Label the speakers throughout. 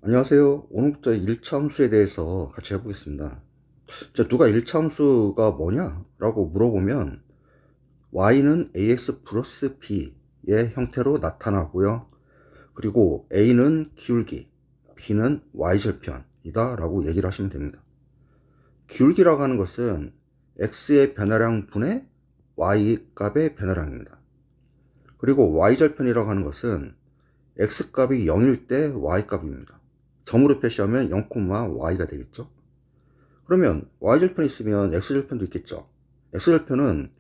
Speaker 1: 안녕하세요. 오늘부터 일차함수에 대해서 같이 해보겠습니다. 누가 일차함수가 뭐냐? 라고 물어보면 y는 ax 플러스 b의 형태로 나타나고요. 그리고 a는 기울기, b는 y절편이다 라고 얘기를 하시면 됩니다. 기울기라고 하는 것은 x의 변화량 분의 y값의 변화량입니다. 그리고 y절편이라고 하는 것은 x값이 0일 때 y값입니다. 점으로 표시하면 0, y가 되겠죠. 그러면 y절편이 있으면 x절편도 있겠죠. x절편은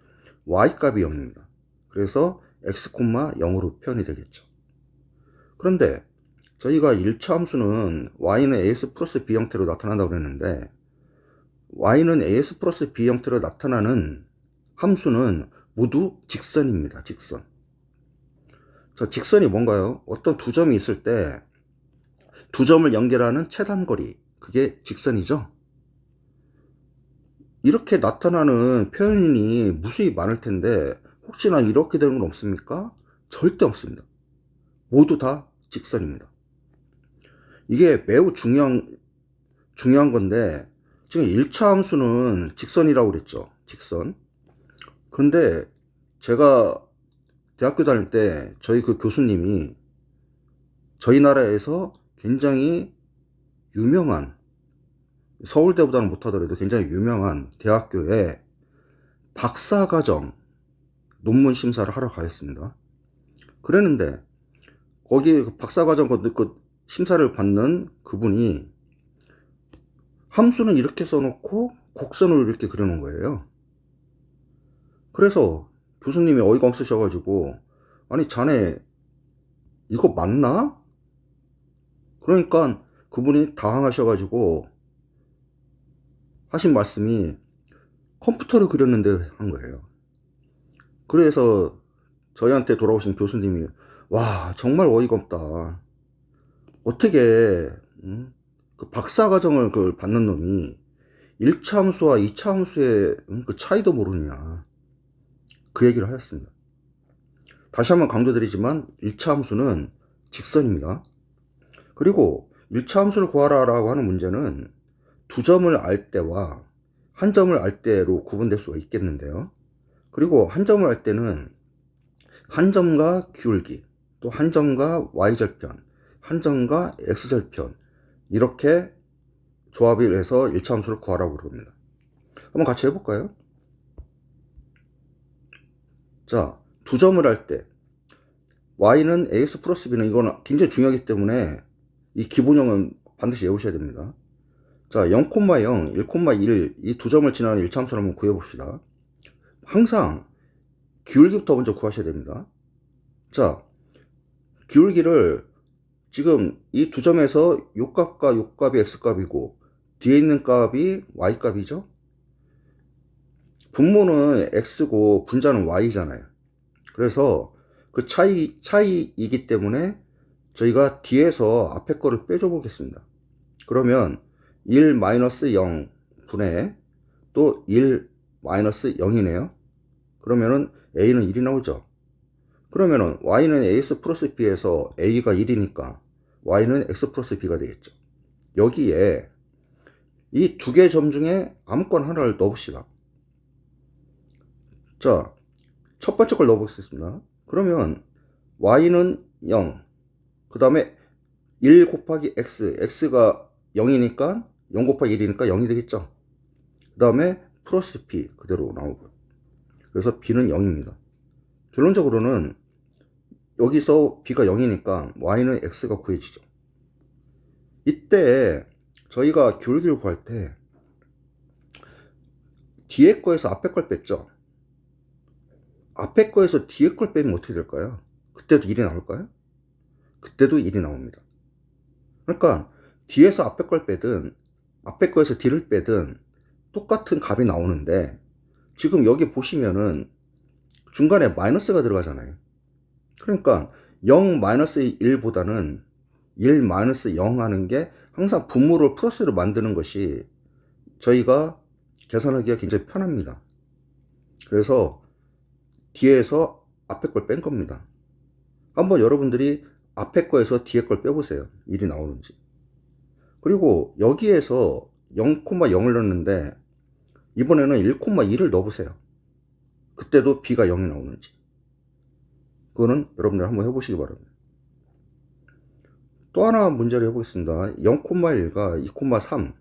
Speaker 1: y값이 0입니다. 그래서 x, 0으로 표현이 되겠죠. 그런데 저희가 1차 함수는 y는 ax 플러스 b 형태로 나타난다고 그랬는데 y는 ax 플러스 b 형태로 나타나는 함수는 모두 직선입니다. 직선. 저 직선이 뭔가요? 어떤 두 점이 있을 때 두 점을 연결하는 최단거리, 그게 직선이죠. 이렇게 나타나는 표현이 무수히 많을 텐데 혹시나 이렇게 되는 건 없습니까? 절대 없습니다. 모두 다 직선입니다. 이게 매우 중요한 건데 지금 1차 함수는 직선이라고 그랬죠. 직선. 그런데 제가 대학교 다닐 때 저희 그 교수님이 저희 나라에서 굉장히 유명한, 서울대보다는 못하더라도 굉장히 유명한 대학교에 박사과정 논문 심사를 하러 가였습니다. 그랬는데 거기 박사과정 그 심사를 받는 그분이 함수는 이렇게 써놓고 곡선을 이렇게 그려놓은 거예요. 그래서 교수님이 어이가 없으셔가지고 아니 자네 이거 맞나? 그러니까 그분이 당황하셔가지고 하신 말씀이 컴퓨터를 그렸는데 한 거예요. 그래서 저희한테 돌아오신 교수님이 와 정말 어이가 없다. 어떻게 그 박사과정을 그걸 받는 놈이 1차 함수와 2차 함수의 그 차이도 모르냐. 그 얘기를 하였습니다. 다시 한번 강조드리지만 1차 함수는 직선입니다. 그리고 1차 함수를 구하라라고 하는 문제는 두 점을 알 때와 한 점을 알 때로 구분될 수가 있겠는데요. 그리고 한 점을 알 때는 한 점과 기울기, 또 한 점과 y절편, 한 점과 x절편 이렇게 조합을 해서 1차 함수를 구하라고 그럽니다. 한번 같이 해볼까요? 자, 두 점을 할 때 y는 ax 플러스 b는 이거는 굉장히 중요하기 때문에 이 기본형은 반드시 외우셔야 됩니다. 자, 0, 0, 1, 1 이 두 점을 지나는 1차 함수를 한번 구해봅시다. 항상 기울기부터 먼저 구하셔야 됩니다. 자, 기울기를 지금 이 두 점에서 요 값과 요 값이 x값이고 뒤에 있는 값이 y값이죠. 분모는 x고 분자는 y잖아요. 그래서 그 차이이기 때문에 저희가 뒤에서 앞에 거를 빼줘 보겠습니다. 그러면 1-0 분의 또 1-0이네요. 그러면은 a는 1이 나오죠. 그러면은 y는 ax 플러스 b에서 a가 1이니까 y는 x 플러스 b가 되겠죠. 여기에 이 두 개 점 중에 아무거나 하나를 넣어봅시다. 자, 첫 번째 걸 넣어보겠습니다. 그러면 y는 0, 그 다음에 1 곱하기 x, x가 0이니까 0 곱하기 1이니까 0이 되겠죠. 그 다음에 플러스 b 그대로 나오고, 그래서 b는 0입니다. 결론적으로는 여기서 b가 0이니까 y는 x가 구해지죠. 이때 저희가 기울기를 구할 때 뒤에 거에서 앞에 걸 뺐죠. 앞에 거에서 뒤에 걸 빼면 어떻게 될까요? 그때도 1이 나올까요? 그때도 1이 나옵니다. 그러니까 뒤에서 앞에 걸 빼든 앞에 거에서 뒤를 빼든 똑같은 값이 나오는데 지금 여기 보시면은 중간에 마이너스가 들어가잖아요. 그러니까 0-1보다는 1-0 하는 게 항상 분모를 플러스로 만드는 것이 저희가 계산하기가 굉장히 편합니다. 그래서 뒤에서 앞에 걸 뺀 겁니다. 한번 여러분들이 앞에 거에서 뒤에 걸 빼보세요. 1이 나오는지. 그리고 여기에서 0,0을 넣었는데 이번에는 1,2를 넣어보세요. 그때도 b가 0이 나오는지. 그거는 여러분들 한번 해보시기 바랍니다. 또 하나 문제를 해보겠습니다. 0,1과 2,3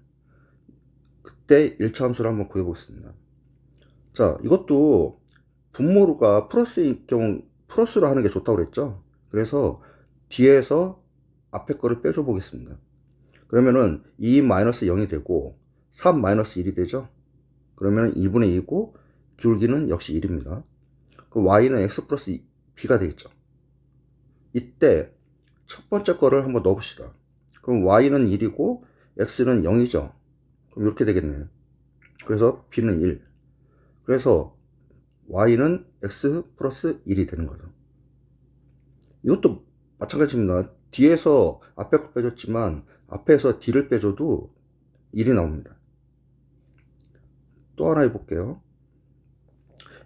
Speaker 1: 그때 1차 함수를 한번 구해보겠습니다. 자, 이것도 분모가 플러스일 경우 플러스로 하는 게 좋다고 그랬죠. 그래서 뒤에서 앞에 거를 빼줘 보겠습니다. 그러면은 2-0이 되고 3-1이 되죠. 그러면 2분의 2고 기울기는 역시 1입니다. 그럼 y는 x 플러스 b가 되겠죠. 이때 첫 번째 거를 한번 넣어봅시다. 그럼 y는 1이고 x는 0이죠. 그럼 이렇게 되겠네요. 그래서 b는 1. 그래서 y는 x 플러스 1이 되는 거죠. 이것도 마찬가지입니다. 뒤에서 앞에 거 빼줬지만 앞에서 d를 빼줘도 1이 나옵니다. 또 하나 해볼게요.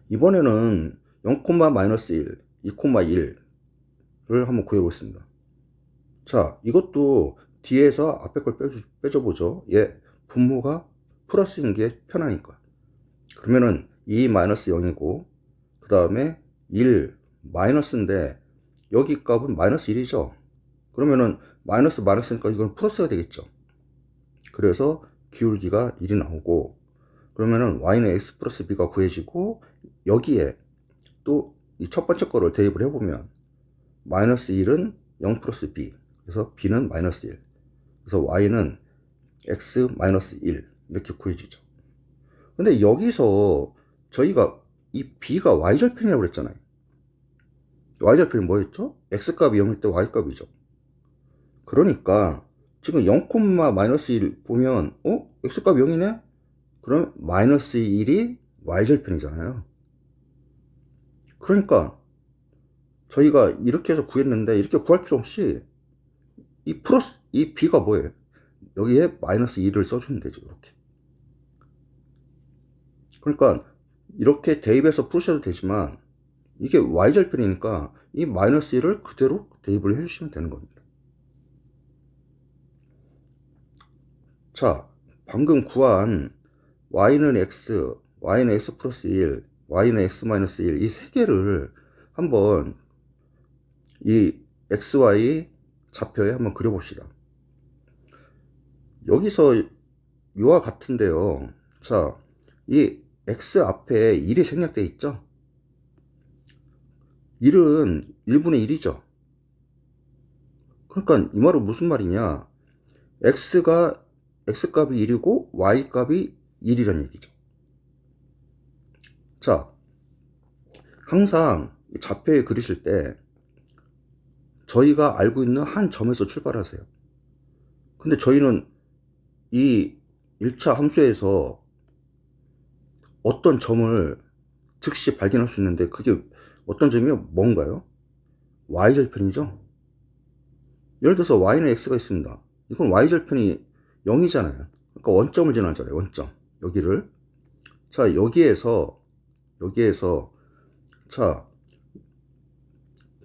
Speaker 1: 이번에는 0,-1, 2,1을 한번 구해보겠습니다. 자, 이것도 뒤에서 앞에 걸 빼줘보죠. 예, 분모가 플러스인 게 편하니까. 그러면은 2-0이고 그 다음에 1 마이너스인데 여기 값은 마이너스 1이죠. 그러면은 마이너스니까 이건 플러스가 되겠죠. 그래서 기울기가 1이 나오고 그러면은 y는 x 플러스 b가 구해지고 여기에 또 이 첫 번째 거를 대입을 해보면 마이너스 1은 0 플러스 b 그래서 b는 마이너스 1 그래서 y는 x 마이너스 1 이렇게 구해지죠. 근데 여기서 저희가 이 b가 y절편이라고 그랬잖아요. y절편이 뭐였죠? x값이 0일 때 y값이죠. 그러니까 지금 0, 마이너스 1 보면 x값이 0이네? 그럼 마이너스 1이 y절편이잖아요. 그러니까 저희가 이렇게 해서 구했는데 이렇게 구할 필요 없이 이 b가 뭐예요? 여기에 마이너스 1을 써주면 되죠. 이렇게. 그러니까 이렇게 대입해서 푸셔도 되지만 이게 y절편이니까 이 마이너스 1을 그대로 대입을 해주시면 되는 겁니다. 자, 방금 구한 y는 x 플러스 1, y는 x 마이너스 1 이 세 개를 한번 이 xy 좌표에 한번 그려봅시다. 여기서 이와 같은데요. 자, 이 x 앞에 1이 생략되어 있죠? 1은 1분의 1이죠. 그러니까 이 말은 무슨 말이냐? x값이 1이고 y값이 1이란 얘기죠. 자, 항상 좌표에 그리실 때 저희가 알고 있는 한 점에서 출발하세요. 근데 저희는 이 1차 함수에서 어떤 점을 즉시 발견할 수 있는데 그게 어떤 점이요? 뭔가요? y절편이죠. 예를 들어서 y는 x가 있습니다. 이건 y절편이 0이잖아요. 그러니까 원점을 지나잖아요. 원점. 여기를. 자, 여기에서 자,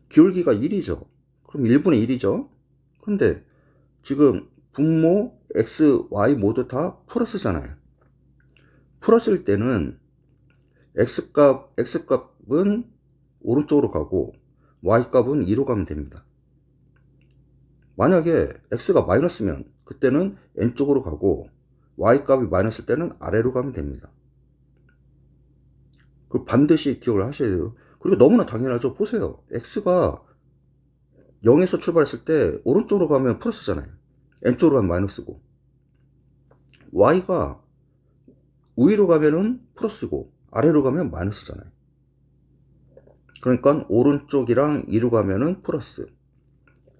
Speaker 1: 기울기가 1이죠. 그럼 1분의 1이죠. 근데 지금 분모 x, y 모두 다 플러스잖아요. 플러스일 때는 x값은 오른쪽으로 가고 y값은 2로 가면 됩니다. 만약에 x가 마이너스면 그때는 n쪽으로 가고 y값이 마이너스일 때는 아래로 가면 됩니다. 그 반드시 기억을 하셔야 돼요. 그리고 너무나 당연하죠. 보세요. x가 0에서 출발했을 때 오른쪽으로 가면 플러스잖아요. n쪽으로 가면 마이너스고 y가 위로 가면은 플러스고 아래로 가면 마이너스잖아요. 그러니까 오른쪽이랑 2로 가면은 플러스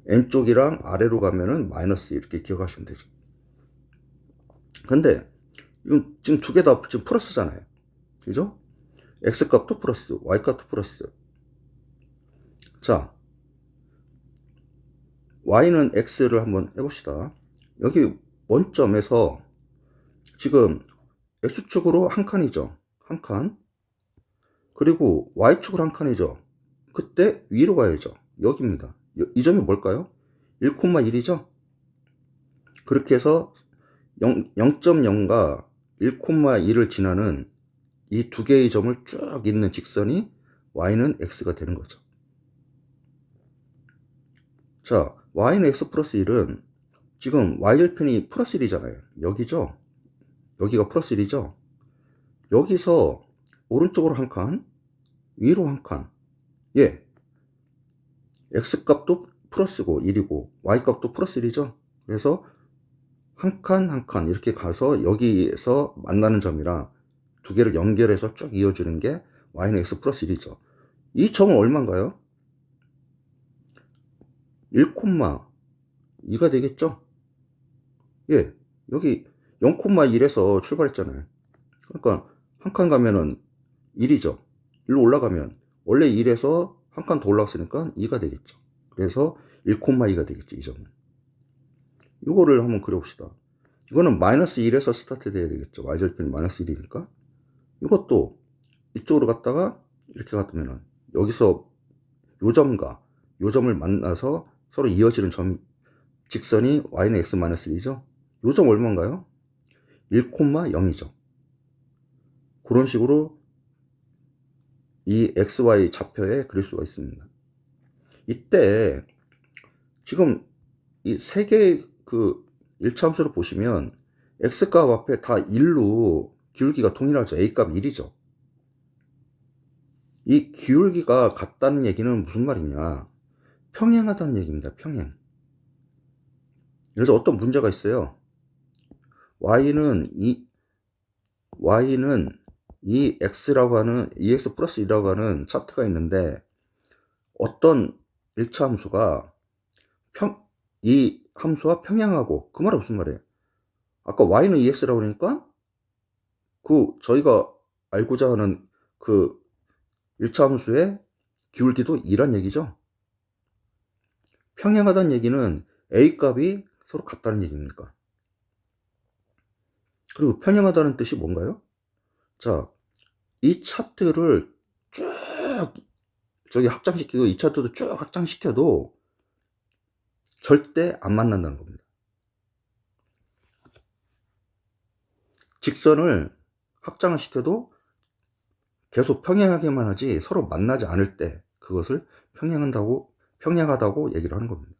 Speaker 1: n쪽이랑 아래로 가면은 마이너스 이렇게 기억하시면 되죠. 근데 지금 두 개 다 지금 플러스잖아요. 그죠? x값도 플러스 y값도 플러스. 자, y는 x를 한번 해봅시다. 여기 원점에서 지금 x축으로 한 칸이죠. 한 칸. 그리고 y축으로 한 칸이죠. 그때 위로 가야죠. 여기입니다. 이 점이 뭘까요? 1,1이죠. 그렇게 해서 0.0과 1,1을 지나는 이 두 개의 점을 쭉 잇는 직선이 y는 x가 되는 거죠. 자, y는 x 플러스 1은 지금 y절편이 플러스 1이잖아요. 여기죠? 여기가 플러스 1이죠? 여기서 오른쪽으로 한 칸, 위로 한 칸. 예. x값도 플러스고 1이고 y값도 플러스 1이죠? 그래서 한 칸 한 칸 이렇게 가서 여기에서 만나는 점이라 두 개를 연결해서 쭉 이어주는 게 y는 x 플러스 1이죠. 이 점은 얼마인가요? 1,2가 되겠죠? 예, 여기 0,1에서 출발했잖아요. 그러니까 한 칸 가면은 1이죠. 1로 올라가면 원래 1에서 한 칸 더 올라갔으니까 2가 되겠죠. 그래서 1,2가 되겠죠. 이 점은. 이거를 한번 그려봅시다. 이거는 마이너스 1에서 스타트 돼야 되겠죠. y절편이 마이너스 1이니까. 이것도 이쪽으로 갔다가 이렇게 갔으면은 여기서 요 점과 요 점을 만나서 서로 이어지는 점 직선이 y는 x 마이너스 1이죠. 요 점 얼마인가요? 1,0이죠. 그런 식으로 이 xy 좌표에 그릴 수가 있습니다. 이때 지금 이 세 개의 그 일차함수를 보시면 x값 앞에 다 1로 기울기가 동일하죠. a값 1이죠. 이 기울기가 같다는 얘기는 무슨 말이냐? 평행하다는 얘기입니다. 평행. 그래서 어떤 문제가 있어요. y는 이 x라고 하는 ex 플러스 2라고 하는 차트가 있는데 어떤 일차함수가 이 함수와 평행하고, 그 말은 무슨 말이에요? 아까 y는 ex라고 그러니까 그 저희가 알고자 하는 그 일차함수의 기울기도 2란 얘기죠. 평행하다는 얘기는 a 값이 서로 같다는 얘기입니까? 그리고 평행하다는 뜻이 뭔가요? 자, 이 차트를 쭉 저기 확장시키고 이 차트도 쭉 확장시켜도 절대 안 만난다는 겁니다. 직선을 확장을 시켜도 계속 평행하게만 하지 서로 만나지 않을 때 그것을 평행하다고 얘기를 하는 겁니다.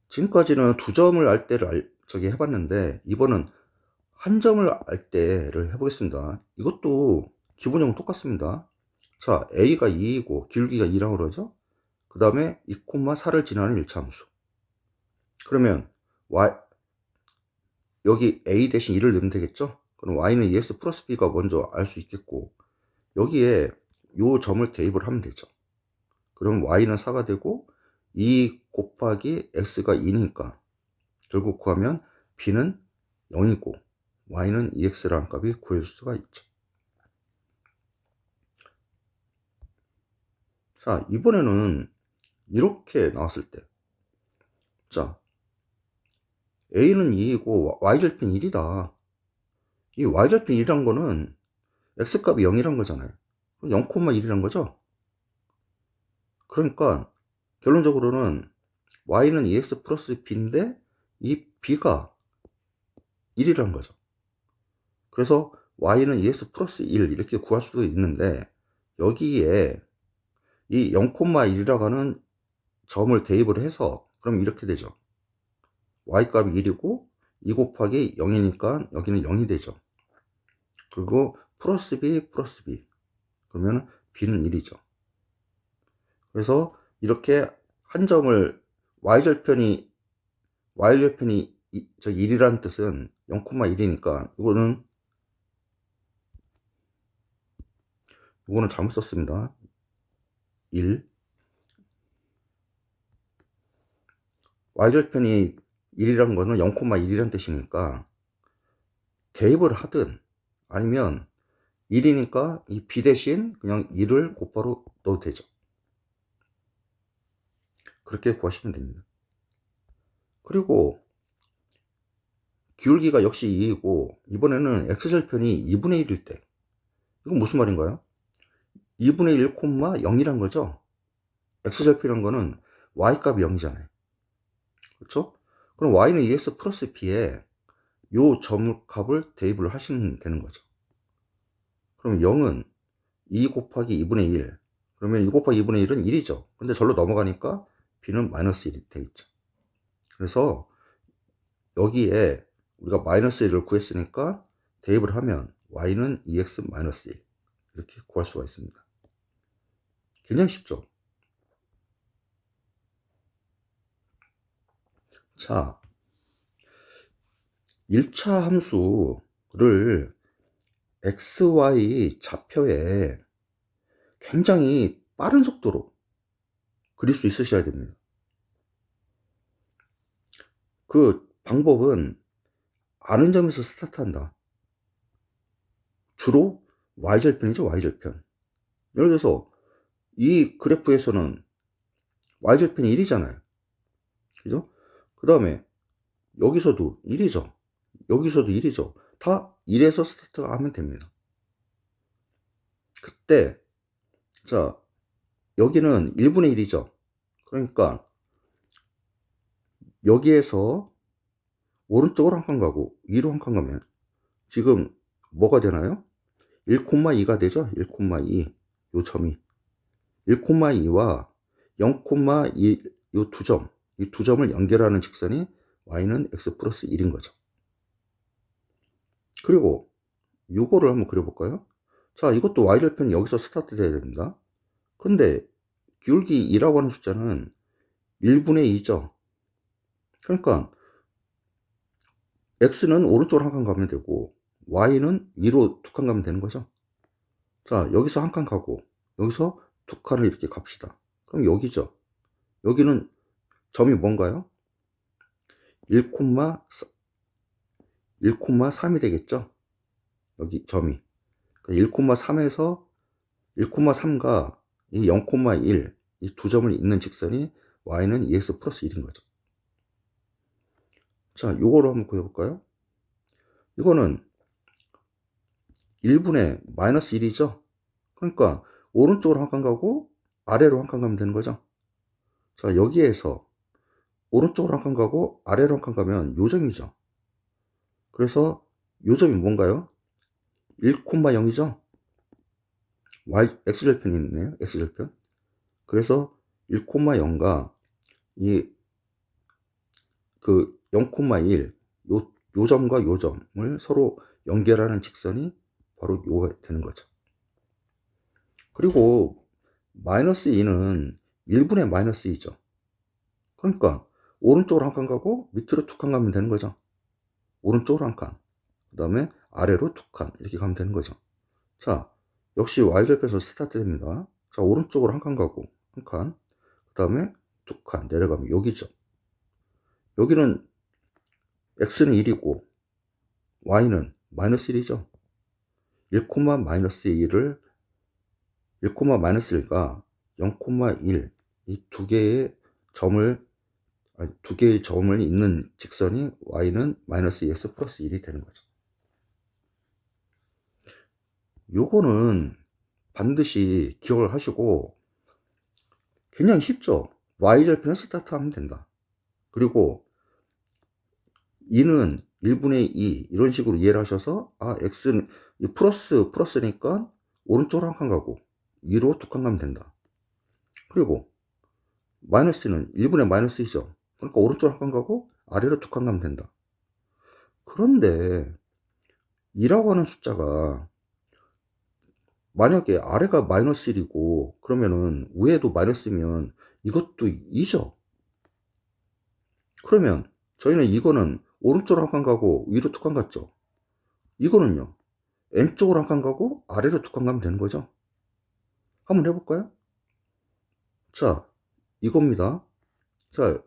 Speaker 1: 지금까지는 두 점을 알 때를 해봤는데 이번은 한 점을 알 때를 해보겠습니다. 이것도 기본형은 똑같습니다. 자, a가 2이고 기울기가 2라고 그러죠. 그 다음에 2,4를 지나는 일차함수. 그러면 여기 a 대신 2를 넣으면 되겠죠. 그럼 y는 es 플러스 b가 먼저 알 수 있겠고 여기에 요 점을 대입을 하면 되죠. 그럼 y는 4가 되고 2 곱하기 x가 2니까 결국 구하면 b는 0이고 y는 2x라는 값이 구해줄 수가 있죠. 자, 이번에는 이렇게 나왔을 때, 자, a는 2이고 y절편 1이다. 이 y절편 1이란 거는 x값이 0이란 거잖아요. 0,1이란 거죠. 그러니까 결론적으로는 y는 2x 플러스 b인데 이 b가 1이란 거죠. 그래서 y는 2x 플러스 1 이렇게 구할 수도 있는데 여기에 이 0,1이라고 하는 점을 대입을 해서 그럼 이렇게 되죠. y값이 1이고 2 곱하기 0이니까 여기는 0이 되죠. 그리고 플러스 b 플러스 b 그러면 b는 1이죠. 그래서 이렇게 한 점을 y절편이 1이라는 뜻은 0,1이니까 이거는 잘못 썼습니다. 1 y절편이 1이라는 거는 0,1이라는 뜻이니까 대입을 하든 아니면 1이니까 이 b 대신 그냥 1을 곧바로 넣어도 되죠. 그렇게 구하시면 됩니다. 그리고 기울기가 역시 2이고 이번에는 x절편이 2분의 1일 때 이건 무슨 말인가요? 2분의 1, 0이란 거죠. x절편이란 거는 y값이 0이잖아요. 그렇죠? 그럼 y는 EX 플러스 B에 요 점값을 대입을 하시면 되는 거죠. 그럼 0은 2 곱하기 2분의 1. 그러면 2 곱하기 2분의 1은 1이죠. 근데 절로 넘어가니까 B는 마이너스 1이 돼 있죠. 그래서 여기에 우리가 마이너스 1을 구했으니까 대입을 하면 y는 2x 마이너스 1 이렇게 구할 수가 있습니다. 굉장히 쉽죠? 자, 1차 함수를 xy 좌표에 굉장히 빠른 속도로 그릴 수 있으셔야 됩니다. 그 방법은 아는 점에서 스타트한다. 주로 y절편이죠, y절편. 예를 들어서 이 그래프에서는 y절편이 1이잖아요. 그죠? 그 다음에 여기서도 1이죠. 여기서도 1이죠. 다 1에서 스타트하면 됩니다. 그때 자 여기는 1분의 1이죠. 그러니까 여기에서 오른쪽으로 한 칸 가고 위로 한 칸 가면 지금 뭐가 되나요? 1,2가 되죠. 1,2 요 점이 1,2와 0,2 요 두 점, 이 두 점을 연결하는 직선이 y는 x 플러스 1인 거죠. 그리고 요거를 한번 그려볼까요? 자, 이것도 y절편 여기서 스타트 돼야 됩니다. 근데 기울기 2라고 하는 숫자는 1분의 2죠. 그러니까 x는 오른쪽으로 한 칸 가면 되고 y는 위로 두 칸 가면 되는 거죠. 자, 여기서 한 칸 가고 여기서 두 칸을 이렇게 갑시다. 그럼 여기죠. 여기는 점이 뭔가요? 1,3이 되겠죠. 여기 점이 1,3에서 1,3과 이 0,1 이 두 점을 잇는 직선이 y는 2x 플러스 1인 거죠. 자, 요거로 한번 그려볼까요? 이거는 1분의 마이너스 1이죠. 그러니까 오른쪽으로 한 칸 가고 아래로 한 칸 가면 되는 거죠. 자, 여기에서 오른쪽으로 한 칸 가고 아래로 한 칸 가면 요 점이죠. 그래서 요 점이 뭔가요? 1,0이죠. x절편이 있네요. x절편. 그래서 1,0과 이 그 0,1 요 점과 요 점을 서로 연결하는 직선이 바로 요가 되는 거죠. 그리고 마이너스 2는 1분의 마이너스 2죠. 그러니까 오른쪽으로 한 칸 가고 밑으로 두 칸 가면 되는 거죠. 오른쪽으로 한 칸, 그 다음에 아래로 두 칸 이렇게 가면 되는 거죠. 자, 역시 y절편에서 스타트 됩니다. 자, 오른쪽으로 한 칸 가고 한 칸, 그 다음에 두 칸 내려가면 여기죠. 여기는 x는 1이고 y는 마이너스 1이죠. 1, 마이너스 1을 1, 마이너스 1과 0,1 이 두 개의 점을 두 개의 점을 잇는 직선이 y는 마이너스 2x 플러스 1이 되는 거죠. 요거는 반드시 기억을 하시고 굉장히 쉽죠. y절편에 스타트 하면 된다. 그리고 2는 1분의 2 이런 식으로 이해를 하셔서 x는 플러스니까 오른쪽으로 한 칸 가고 위로 두 칸 가면 된다. 그리고 마이너스는 1분의 마이너스 2죠. 그러니까 오른쪽으로 한 칸 가고 아래로 두 칸 가면 된다. 그런데 2라고 하는 숫자가 만약에 아래가 마이너스 1이고 그러면은 위에도 마이너스면 이것도 2죠. 그러면 저희는 이거는 오른쪽으로 한 칸 가고 위로 두 칸 갔죠. 이거는요. n쪽으로 한 칸 가고 아래로 두 칸 가면 되는 거죠. 한번 해볼까요? 자, 이겁니다. 자,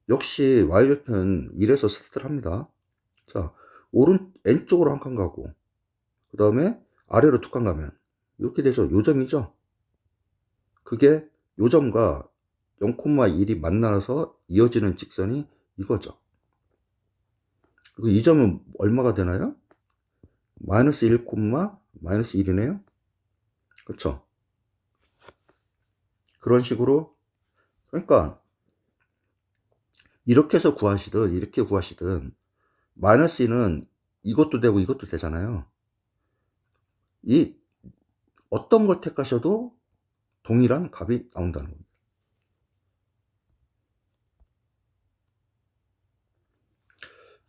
Speaker 1: 역시 y절편 1에서 스타트를 합니다. 자, n쪽으로 한 칸 가고 그 다음에 아래로 두 칸 가면 이렇게 되죠. 요 점이죠. 그게 요 점과 0,1이 만나서 이어지는 직선이 이거죠. 그리고 이 점은 얼마가 되나요? 마이너스 1, 마이너스 1이네요. 그렇죠? 그런 식으로 그러니까 이렇게 해서 구하시든 이렇게 구하시든 마이너스 2는 이것도 되고 이것도 되잖아요. 이 어떤 걸 택하셔도 동일한 값이 나온다는 겁니다.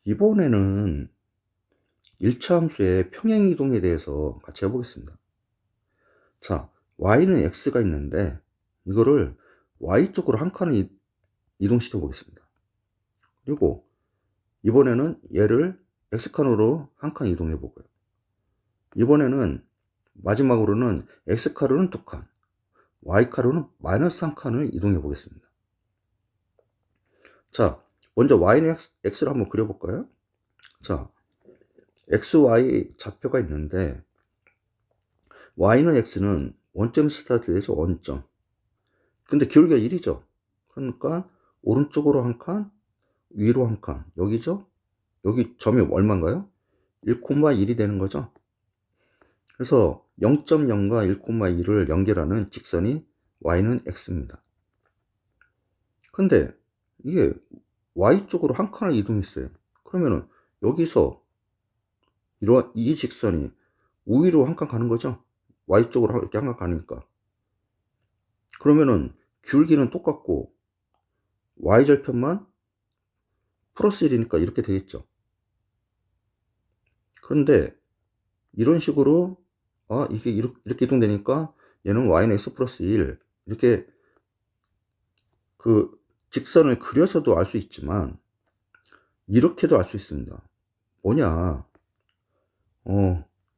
Speaker 1: 이번에는 일차함수의 평행이동에 대해서 같이 해보겠습니다. 자, y는 x가 있는데 이거를 y쪽으로 한 칸을 이동시켜 보겠습니다. 그리고 이번에는 얘를 x칸으로 한 칸 이동해 보고요. 이번에는 마지막으로는 x카로는 2칸, y카로는 마이너스 1칸을 이동해 보겠습니다. 자, 먼저 y는 x를 한번 그려볼까요? 자, xy 좌표가 있는데 y는 x는 원점 스타트에서 원점. 근데 기울기가 1이죠. 그러니까 오른쪽으로 한 칸, 위로 한 칸. 여기죠? 여기 점이 얼마인가요? 1,1이 되는 거죠. 그래서 0.0과 1,2를 연결하는 직선이 y는 x입니다. 근데 이게 y쪽으로 한 칸을 이동했어요. 그러면은 여기서 이 직선이 우위로 한 칸 가는 거죠. y쪽으로 이렇게 한 칸 가니까. 그러면은 기울기는 똑같고 y절편만 플러스 1이니까 이렇게 되겠죠. 그런데 이런 식으로 이게 이렇게 이동되니까 얘는 y는 x 플러스 1 이렇게 그 직선을 그려서도 알 수 있지만 이렇게도 알 수 있습니다. 뭐냐?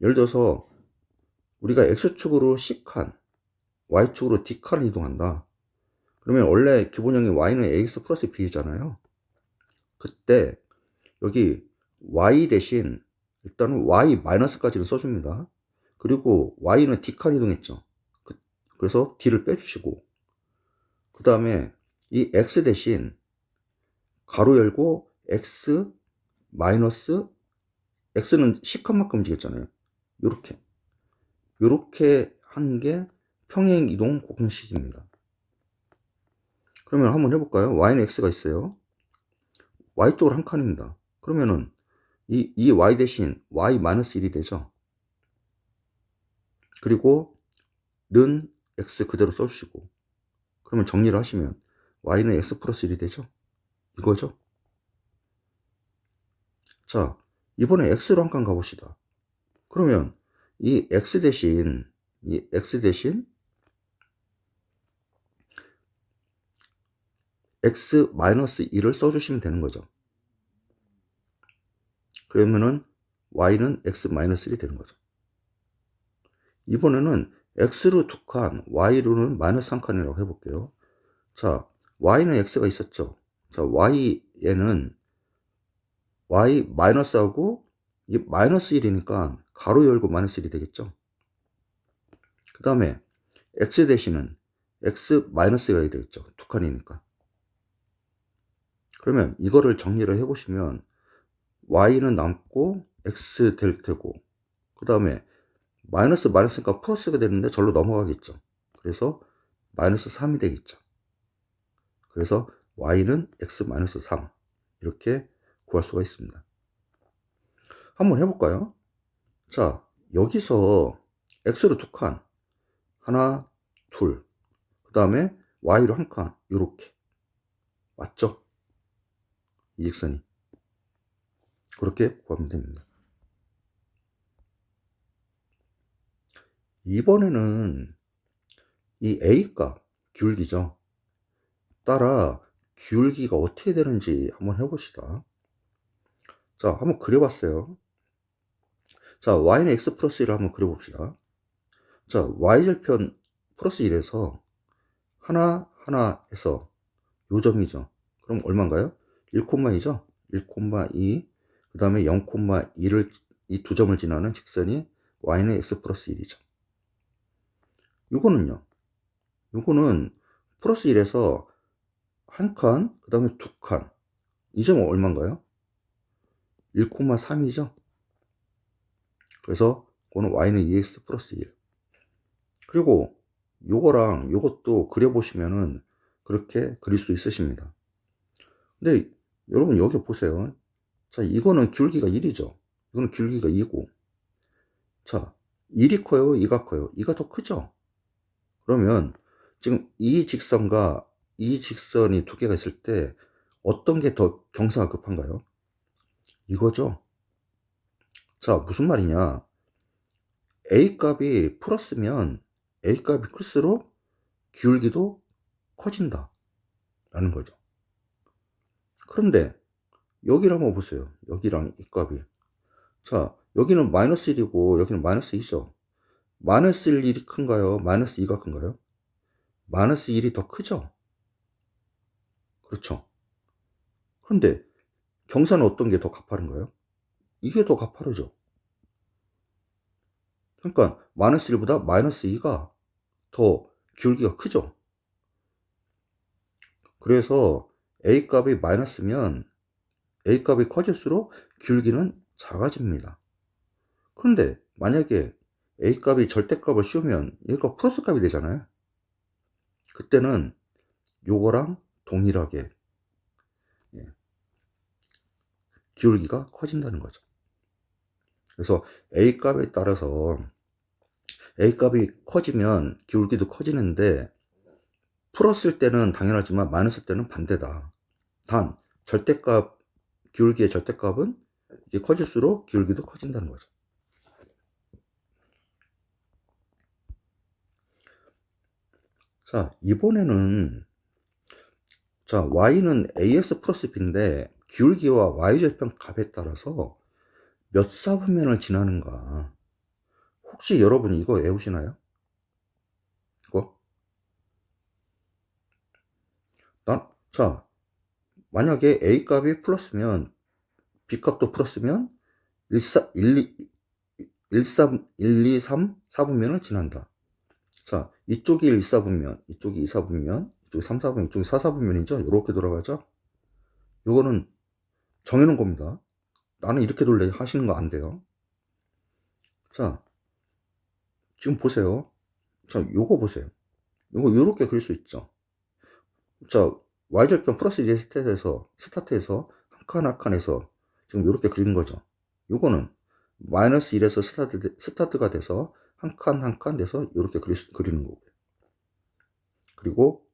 Speaker 1: 예를 들어서 우리가 x축으로 c칸, y축으로 d칸을 이동한다. 그러면 원래 기본형이 y는 ax 플러스 b잖아요. 그때 여기 y 대신 일단은 y 마이너스까지는 써줍니다. 그리고 y는 d칸 이동했죠. 그래서 d를 빼주시고 그 다음에 이 x 대신 가로 열고 x 마이너스 x는 c칸만큼 움직였잖아요. 요렇게 한 게 평행 이동 공식입니다. 그러면 한번 해볼까요? y는 x가 있어요. y쪽으로 한 칸입니다. 그러면은 이 y 대신 y 마이너스 1이 되죠. 그리고 는 x 그대로 써주시고 그러면 정리를 하시면 y는 x 플러스 1이 되죠. 이거죠. 자, 이번에 x로 한 칸 가봅시다. 그러면 이 x 대신 x 마이너스 1을 써주시면 되는 거죠. 그러면은 y는 x 마이너스 1이 되는 거죠. 이번에는 x로 2칸, y로는 마이너스 1칸이라고 해볼게요. 자, y는 x가 있었죠. 자, y에는 y 마이너스하고 이 마이너스 1이니까 가로 열고 마이너스 1이 되겠죠. 그 다음에 x 대신은 x 마이너스가 되겠죠. 2칸이니까. 그러면 이거를 정리를 해보시면 y는 남고 x 될 테고 그 다음에 마이너스니까 플러스가 되는데 절로 넘어가겠죠. 그래서 마이너스 3이 되겠죠. 그래서 y는 x 마이너스 3 이렇게 구할 수가 있습니다. 한번 해볼까요? 자, 여기서 x로 2칸 하나, 둘, 그 다음에 y로 한 칸 이렇게 맞죠? 이 직선이 그렇게 구하면 됩니다. 이번에는 이 a값 기울기죠. 따라 기울기가 어떻게 되는지 한번 해봅시다. 자, 한번 그려봤어요. 자, y는 x 플러스 1을 한번 그려봅시다. 자, y절편 플러스 1에서 하나에서 요 점이죠. 그럼 얼마인가요? 1,2죠? 1,2 그 다음에 0,2를 이 두 점을 지나는 직선이 y는 x 플러스 1이죠. 요거는 플러스 1에서 한 칸, 그 다음에 두 칸. 이 점은 얼마인가요? 1,3이죠? 그래서 그거는 y는 2x 플러스 1. 그리고 요거랑 요것도 그려보시면은 그렇게 그릴 수 있으십니다. 근데 여러분 여기 보세요. 자, 이거는 기울기가 1이죠. 이거는 기울기가 2고. 자, 1이 커요? 2가 커요? 2가 더 크죠? 그러면 지금 이 직선과 이 직선이 두 개가 있을 때 어떤 게 더 경사가 급한가요? 이거죠. 자, 무슨 말이냐? A 값이 플러스면 A 값이 클수록 기울기도 커진다 라는 거죠. 그런데 여기를 한번 보세요. 여기랑 이 값이. 자, 여기는 마이너스 1이고 여기는 마이너스 2죠. 마이너스 1이 큰가요? 마이너스 2가 큰가요? 마이너스 1이 더 크죠? 그렇죠. 그런데 경사는 어떤 게 더 가파른가요? 이게 더 가파르죠. 그러니까 마이너스 1보다 마이너스 2가 더 기울기가 크죠. 그래서 A 값이 마이너스면 A 값이 커질수록 기울기는 작아집니다. 그런데 만약에 A 값이 절대값을 씌우면 얘가 플러스 값이 되잖아요. 그때는 요거랑 동일하게 기울기가 커진다는 거죠. 그래서 A 값에 따라서 A 값이 커지면 기울기도 커지는데 플러스일 때는 당연하지만 마이너스 때는 반대다. 단 절대값 기울기의 절대값은 이제 커질수록 기울기도 커진다는 거죠. 자, 이번에는 자, y는 as 플러스 b인데 기울기와 y절편 값에 따라서 몇 사분면을 지나는가. 혹시 여러분이 이거 외우시나요? 이거? 자, 만약에 a 값이 플러스면 b 값도 플러스면 1, 4, 1, 2, 1, 3, 1, 2, 3, 4분면을 지난다. 자, 이쪽이 1, 4분면, 이쪽이 2, 4분면, 이쪽이 3, 4분면, 이쪽이 4, 4분면이죠. 이렇게 돌아가죠. 요거는 정해놓은 겁니다. 나는 이렇게 돌래 하시는 거 안 돼요. 자, 지금 보세요. 자, 요거 보세요. 요거 요렇게 그릴 수 있죠. 자, y절편 플러스 1의 스타트에서 한 칸 한 칸에서 지금 요렇게 그리는 거죠. 요거는 마이너스 1에서 스타트가 돼서 한 칸 한 칸 돼서 요렇게 그리는 거고요. 그리고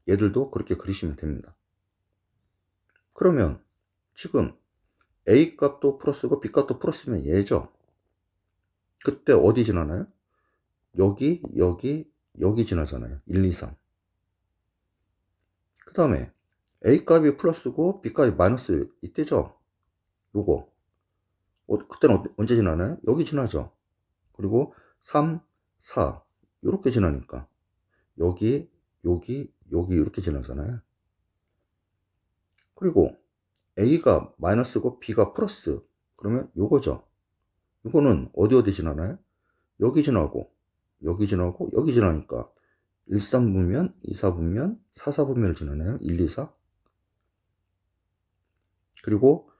Speaker 1: 얘들도 그렇게 그리시면 됩니다. 그러면 지금 A 값도 플러스고 B 값도 플러스면 얘죠. 그때 어디 지나나요? 여기, 여기, 여기 지나잖아요. 1, 2, 3. 그 다음에 A 값이 플러스고 B 값이 마이너스 이때죠. 요거. 그때는 언제 지나나요? 여기 지나죠. 그리고 3, 4 요렇게 지나니까 여기, 여기, 여기 이렇게 지나잖아요. 그리고 A가 마이너스고 B가 플러스. 그러면 요거죠. 요거는 어디 지나나요? 여기 지나고, 여기 지나고, 여기 지나니까 1, 3분면, 2, 4분면, 4, 4분면을 지나나요? 1, 2, 4. 그리고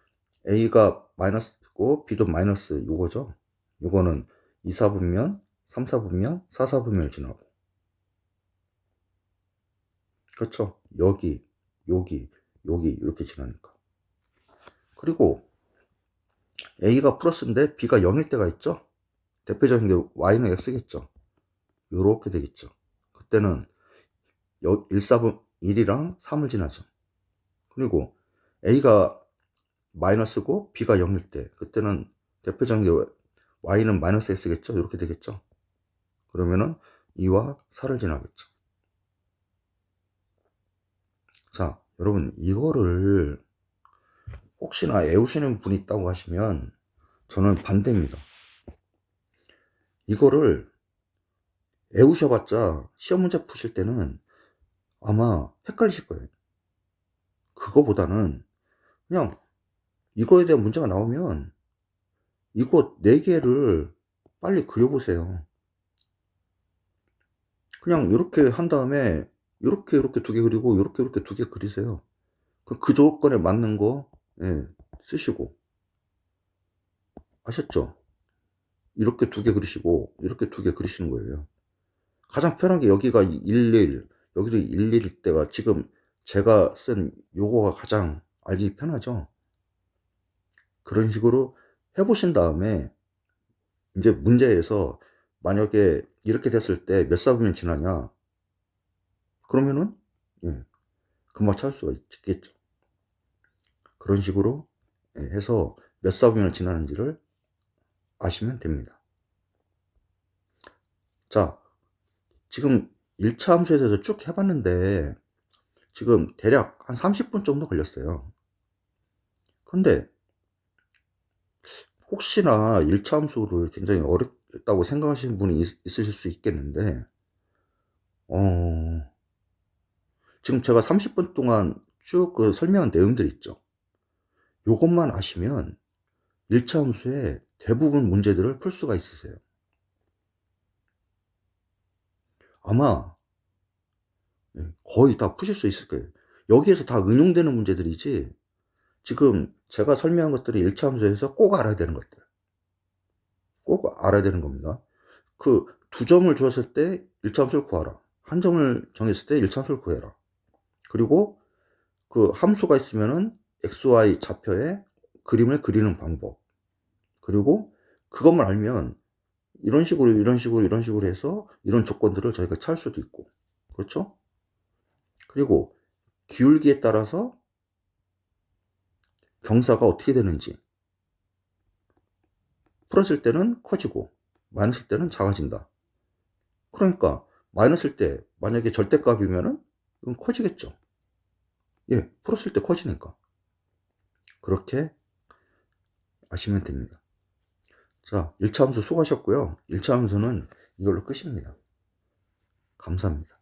Speaker 1: A가 마이너스고 B도 마이너스 요거죠. 요거는 2, 4분면, 3, 4분면, 4, 4분면을 지나고. 그렇죠. 여기, 여기, 여기 이렇게 지나니까. 그리고 A가 플러스인데 B가 0일 때가 있죠. 대표적인 게 Y는 X겠죠. 요렇게 되겠죠. 그때는 1, 4분 1이랑 3을 지나죠. 그리고 A가 마이너스고 B가 0일 때 그때는 대표적인 게 Y는 마이너스 X겠죠. 이렇게 되겠죠. 그러면은 2와 4를 지나겠죠. 자, 여러분 이거를 혹시나 외우시는 분이 있다고 하시면 저는 반대입니다. 이거를 외우셔봤자 시험 문제 푸실 때는 아마 헷갈리실 거예요. 그거보다는 그냥 이거에 대한 문제가 나오면 이거 4개를 빨리 그려보세요. 그냥 이렇게 한 다음에 이렇게 2개 그리고 이렇게 2개 그리세요. 그 조건에 맞는 거 쓰시고. 아셨죠? 이렇게 2개 그리시고 이렇게 2개 그리시는 거예요. 가장 편한 게 여기가 1, 1, 여기도 1, 1일 때가 지금 제가 쓴 요거가 가장 알기 편하죠. 그런 식으로 해보신 다음에 이제 문제에서 만약에 이렇게 됐을 때 몇 사분면 지나냐? 그러면은 예, 금방 찾을 수가 있겠죠. 그런 식으로 해서 몇 사분면을 지나는지를 아시면 됩니다. 자, 지금 1차 함수에 대해서 쭉 해봤는데 지금 대략 한 30분 정도 걸렸어요. 근데 혹시나 1차 함수를 굉장히 어렵다고 생각하시는 분이 있으실 수 있겠는데 지금 제가 30분 동안 쭉 그 설명한 내용들 있죠. 요것만 아시면 1차 함수의 대부분 문제들을 풀 수가 있으세요. 아마 거의 다 푸실 수 있을 거예요. 여기에서 다 응용되는 문제들이지 지금 제가 설명한 것들이 1차 함수에서 꼭 알아야 되는 것들. 꼭 알아야 되는 겁니다. 그 두 점을 주었을 때 1차 함수를 구하라. 한 점을 정했을 때 1차 함수를 구해라. 그리고 그 함수가 있으면은 XY 좌표에 그림을 그리는 방법. 그리고 그것만 알면 이런 식으로 이런 식으로 이런 식으로 해서 이런 조건들을 저희가 찾을 수도 있고. 그렇죠? 그리고 기울기에 따라서 경사가 어떻게 되는지. 풀었을 때는 커지고 마이너스일 때는 작아진다. 그러니까 마이너스일 때 만약에 절대값이면은 이건 커지겠죠. 예, 풀었을 때 커지니까. 그렇게 아시면 됩니다. 자, 1차 함수 수고하셨고요. 1차 함수는 이걸로 끝입니다. 감사합니다.